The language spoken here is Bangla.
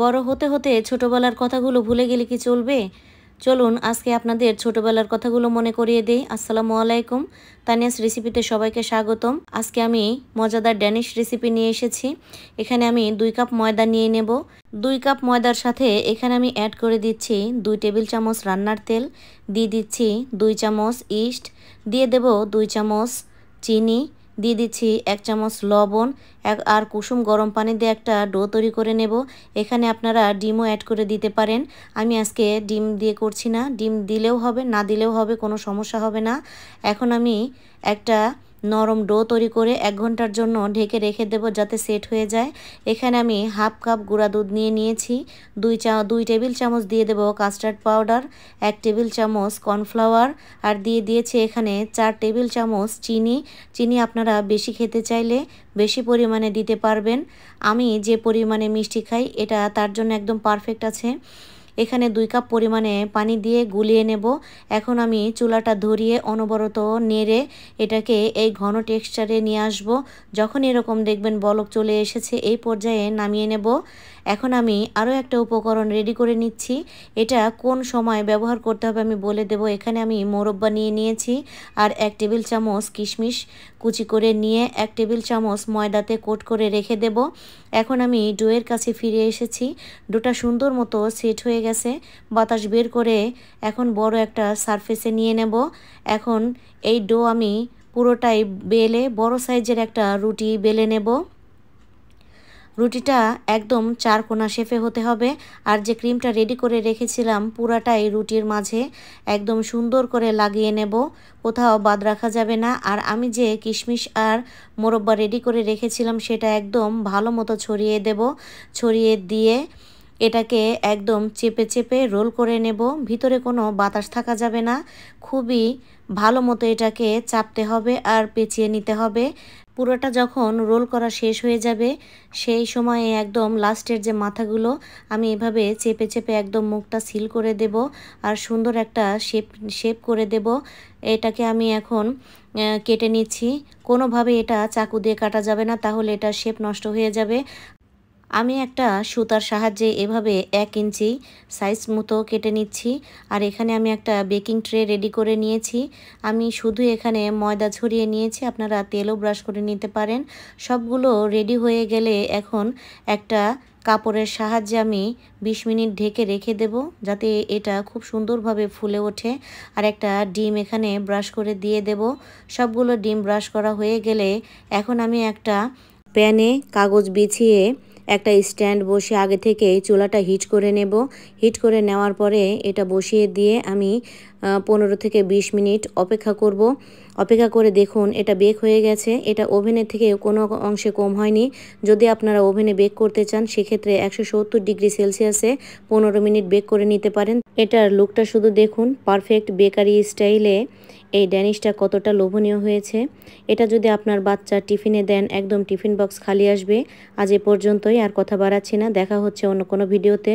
বড় হতে হতে ছোটবেলার কথাগুলো ভুলে গেলে কি চলবে? চলুন আজকে আপনাদের ছোটবেলার কথাগুলো মনে করিয়ে দেই। আসসালামু আলাইকুম। তানিয়াস রেসিপিতে সবাইকে স্বাগতম। আজকে আমি মজাদার ড্যানিশ রেসিপি নিয়ে এসেছি। এখানে আমি 2 কাপ ময়দা নিয়ে নেব। 2 কাপ ময়দার সাথে এখানে আমি অ্যাড করে দিচ্ছি 2 টেবিল চামচ রান্নার তেল, দিয়ে দিচ্ছি 2 চামচ ইস্ট, দিয়ে দেব 2 চামচ চিনি, দিয়ে দিচ্ছি 1 চামচ লবণ আর কুসুম গরম পানি দিয়ে একটা ডো তৈরি করে নেব। এখানে আপনারা ডিমও অ্যাড করে দিতে পারেন। আমি আজকে ডিম দিয়ে করছি না, ডিম দিলেও হবে না দিলেও হবে, কোনো সমস্যা হবে না। এখন আমি একটা নরম ডো তৈরি করে 1 ঘন্টার জন্য ঢেকে রেখে দেব যাতে সেট হয়ে যায়। এখানে আমি হাফ কাপ গুঁড়া দুধ নিয়ে নিয়েছি। 2 টেবিল চামচ দিয়ে দেব কাস্টার্ড পাউডার, 1 টেবিল চামচ কর্নফ্লাওয়ার আর দিয়ে দিয়েছি এখানে 4 টেবিল চামচ চিনি। চিনি আপনারা বেশি খেতে চাইলে বেশি পরিমাণে দিতে পারবেন। আমি যে পরিমাণে মিষ্টি খাই এটা তার জন্য একদম পারফেক্ট আছে। এখানে 2 কাপ পরিমাণে পানি দিয়ে গুলিয়ে নেব। এখন আমি চুলাটা ধরিয়ে অনবরত নেড়ে এটাকে এই ঘন টেক্সচারে নিয়ে আসব। যখন এরকম দেখবেন বলক চলে এসেছে এই পর্যায়ে নামিয়ে নেব। এখন আমি আরও একটা উপকরণ রেডি করে নিচ্ছি। এটা কোন সময় ব্যবহার করতে হবে আমি বলে দেব। এখানে আমি মোরব্বা নিয়ে নিয়েছি আর 1 টেবিল চামচ কিশমিশ কুচি করে নিয়ে 1 টেবিল চামচ ময়দাতে কোট করে রেখে দেব। এখন আমি ডোয়ের কাছে ফিরে এসেছি। ডোটা সুন্দর মতো সেট হয়ে গেছে। বাতাস বের করে এখন বড় একটা সারফেসে নিয়ে নেব। এখন এই ডো আমি পুরোটাই বেলে বড় সাইজের একটা রুটি বেলে নেব। রুটিটা একদম 4 কোনা শেপে হতে হবে। আর যে ক্রিমটা রেডি করে রেখেছিলাম পুরাটাই রুটির মাঝে একদম সুন্দর করে লাগিয়ে নেব, কোথাও বাদ রাখা যাবে না। আর আমি যে কিশমিশ আর মোরব্বা রেডি করে রেখেছিলাম সেটা একদম ভালো মতো ছড়িয়ে দেব। ছড়িয়ে দিয়ে এটাকে একদম চেপে চেপে রোল করে নেব। ভিতরে কোনো বাতাস থাকা যাবে না। খুবই ভালো মতো এটাকে চাপতে হবে আর পেঁচিয়ে নিতে হবে। পুরোটা যখন রোল করা শেষ হয়ে যাবে সেই সময়ে একদম লাস্টের যে মাথাগুলো আমি এভাবে চেপে চেপে একদম মুখটা সিল করে দেব আর সুন্দর একটা শেপ করে দেব। এটাকে আমি এখন কেটে নিচ্ছি। কোনোভাবে এটা চাকু দিয়ে কাটা যাবে না, তাহলে এটা শেপ নষ্ট হয়ে যাবে। আমি একটা সুতার সাহায্যে এভাবে 1 ইঞ্চি সাইজ মতো কেটে নিচ্ছি। আর এখানে আমি একটা বেকিং ট্রে রেডি করে নিয়েছি। আমি শুধু এখানে ময়দা ছড়িয়ে নিয়েছি, আপনারা তেলও ব্রাশ করে নিতে পারেন। সবগুলো রেডি হয়ে গেলে এখন একটা কাপড়ের সাহায্যে আমি 20 মিনিট ঢেকে রেখে দেব যাতে এটা খুব সুন্দরভাবে ফুলে ওঠে। আর একটা ডিম এখানে ব্রাশ করে দিয়ে দেব। সবগুলো ডিম ব্রাশ করা হয়ে গেলে এখন আমি একটা প্যানে কাগজ বিছিয়ে একটা স্ট্যান্ড বসিয়ে আগে থেকে চুলাটা হিট করে নেব। হিট করে নেওয়ার পরে এটা বসিয়ে দিয়ে আমি 15 থেকে 20 মিনিট অপেক্ষা করব। অপেক্ষা করে দেখুন এটা বেক হয়ে গেছে। এটা ওভেনের থেকে কোনো অংশে কম হয়নি। যদি আপনারা ওভেনে বেক করতে চান সেক্ষেত্রে 170 ডিগ্রি সেলসিয়াসে 15 মিনিট বেক করে নিতে পারেন। এটার লুকটা শুধু দেখুন, পারফেক্ট বেকারি স্টাইলে এই ড্যানিশটা কতটা লোভনীয় হয়েছে। এটা যদি আপনার বাচ্চা টিফিনে দেন একদম টিফিন বক্স খালি আসবে। আজ এ পর্যন্তই, আর কথা বাড়াচ্ছি না। দেখা হচ্ছে অন্য কোনো ভিডিওতে।